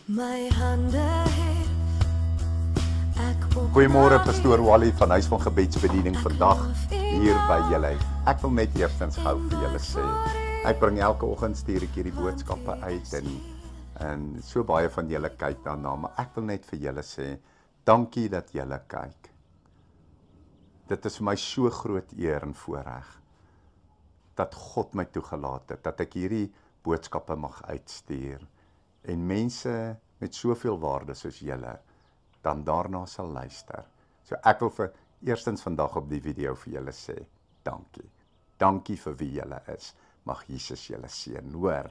My hande het ek Goeiemôre, pastoor Wally van Huis van Gebedsbediening vandag hier by julle. Ek wil net eerstens gou vir julle sê, ek bring elke oggend stuur ek hierdie boodskappe uit en so baie van julle kyk daarna, maar ek wil net vir julle sê, dankie dat julle kyk. Dit is vir my so groot eer en voorreg dat God my toegelaat het, dat ek hierdie boodskappe mag uitstuur en mense met soveel waarde soos julle dan daarna sal luister. So ek wil vir eerstens vandag op die video vir julle sê, dankie. Dankie vir wie julle is. Mag Jesus julle seën, hoor.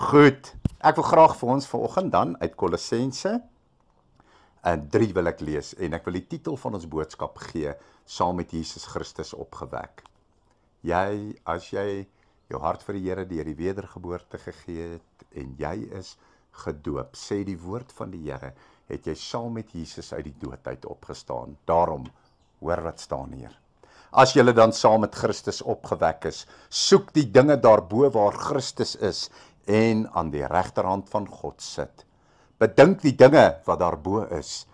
Goed, ek wil graag vir ons vanoggend dan uit Kolossense 3 wil ek lees en ek wil die titel van ons boodskap gee, saam met Jesus Christus opgewek. As jy jou hart vir die Here deur die wedergeboorte gegee het en jy is gedoop, sê die woord van die Here, het jy saam met Jesus uit die dood uit opgestaan. Daarom, hoor wat staan hier. As julle dan saam met Christus opgewek is, soek die dinge daarbo waar Christus is en aan die regterhand van God sit. Bedink die dinge wat daarbo is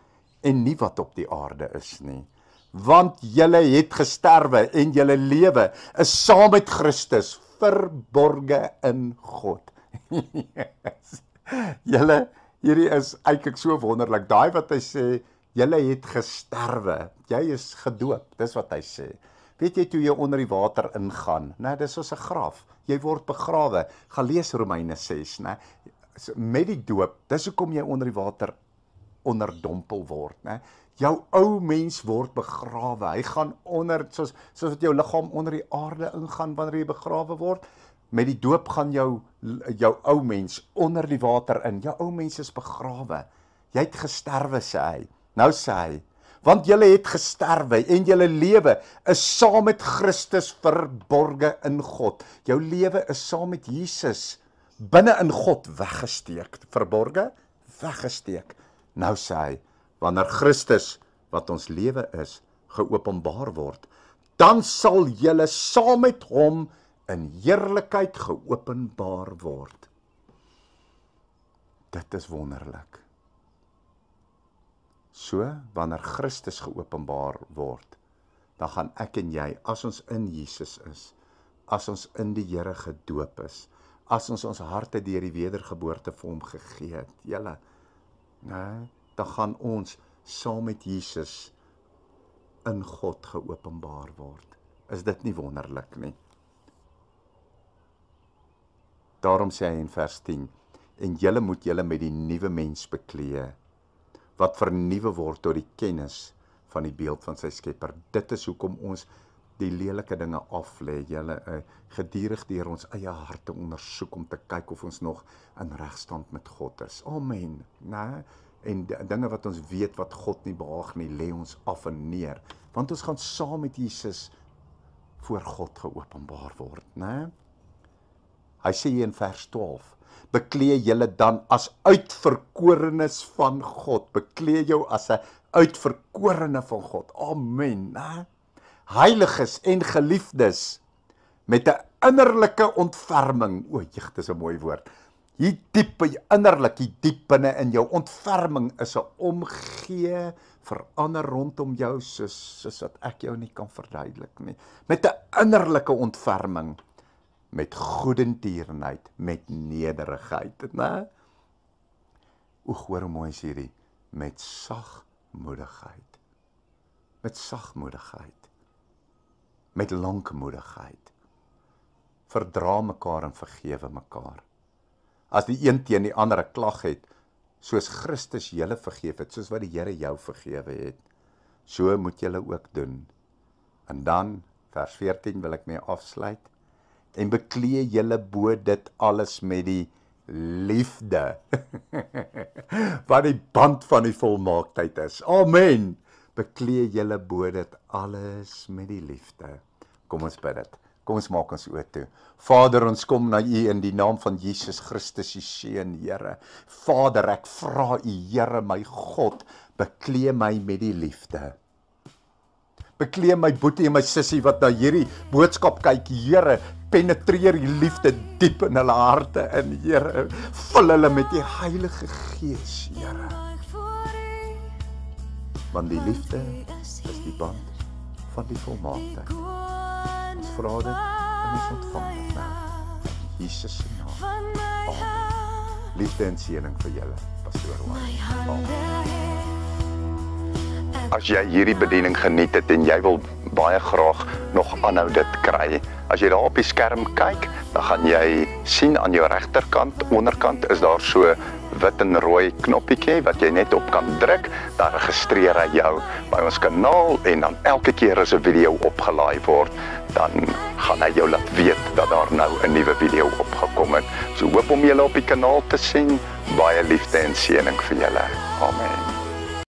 en nie wat op die aarde is nie. Want julle het gesterwe en julle lewe is saam met Christus verborge in God. Yes. Hierdie is eintlik so wonderlik. Daai wat hy sê, julle het gesterwe, jy is gedoop, dis wat hy sê. Weet jy toe jy onder die water ingaan, dis soos 'n graf, jy word begrawe. Gaan lees Romeine 6, met die doop, dis hoekom jy onder die water onderdompel word, Jou ou mens word begrawe, hy gaan onder, soos wat jou liggaam onder die aarde ingaan wanneer jy begrawe word, met die doop gaan jou ou mens onder die water in, jou ou mens is begrawe, jy het gesterwe, sê hy. Nou sê hy, want julle het gesterwe en julle lewe is saam met Christus verborge in God. Jou lewe is saam met Jesus binne in God weggesteek. Verborge, weggesteek. Nou sê hy, wanneer Christus, wat ons lewe is, geopenbaar word, dan sal julle saam met hom in heerlikheid geopenbaar word. Dit is wonderlik. So, wanneer Christus geopenbaar word, dan gaan ek en jy, as ons in Jesus is, as ons in die Here gedoop is, as ons harte deur die wedergeboorte vir hom gegee het, dan gaan ons saam met Jesus in God geopenbaar word. Is dit nie wonderlik nie? Daarom sê hy in vers 10, en julle moet julle met die nuwe mens beklee, wat vernuwe word tot die kennis van die beeld van sy skepper. Dit is hoekom ons die lelike dinge aflê, julle gedurig deur ons eie harte ondersoek om te kyk of ons nog in regstand met God is. Amen. En dinge wat ons weet wat God nie behaag nie, lê ons af en neer, want ons gaan saam met Jesus voor God geopenbaar word, Hy sê hier in vers 12, beklee julle dan as uitverkorenes van God, beklee jou as 'n uitverkorene van God, amen, heiliges en geliefdes, met 'n innerlike ontferming, dit is 'n mooi woord, hier diep innerlik, hier diep binne in jou, ontferming is 'n omgee vir ander rondom jou, soos wat ek jou nie kan verduidelik nie, met 'n innerlike ontferming, met goedertierenheid, met nederigheid, hoor hoe mooi is hierdie, met sagmoedigheid, met lankmoedigheid, verdra mekaar en vergewe mekaar. As die een teen die ander 'n klag het, soos Christus julle vergeef het, soos wat die Here jou vergewe het, so moet julle ook doen. En dan, vers 14 wil ek mee afsluit, en beklee julle bo dit alles met die liefde, wat die band van die volmaaktheid is. Amen. Beklee julle bo dit alles met die liefde. Kom ons bid dit. Kom ons maak ons oë toe. Vader, ons kom na U in die naam van Jesus Christus, U Seun, Here. Vader, ek vra U, Here, my God, beklee my met die liefde. Beklee my boetie en my sussie wat na hierdie boodskap kyk, Here, penetreer die liefde diep in hulle harte in, Here. Vul hulle met die Heilige Gees, Here. Want die liefde is die band van die volmaakte. Ons vra dit en ons ontvang dit nou. In Jesus se naam. Amen. Liefde en seëning vir julle, Pastoor Juan. Amen. As jy hierdie bediening geniet het en jy wil baie graag nog aanhou dit kry, as jy daar op die skerm kyk, dan gaan jy sien aan jou regterkant, onderkant is daar so wit en rooi knoppietjie wat jy net op kan druk, dan registreer hy jou by ons kanaal en dan elke keer as 'n video opgelaai word, dan gaan hy jou laat weet dat daar nou 'n nuwe video opgekom het. So hoop om julle op die kanaal te sien. Baie liefde en seëning vir julle. Amen.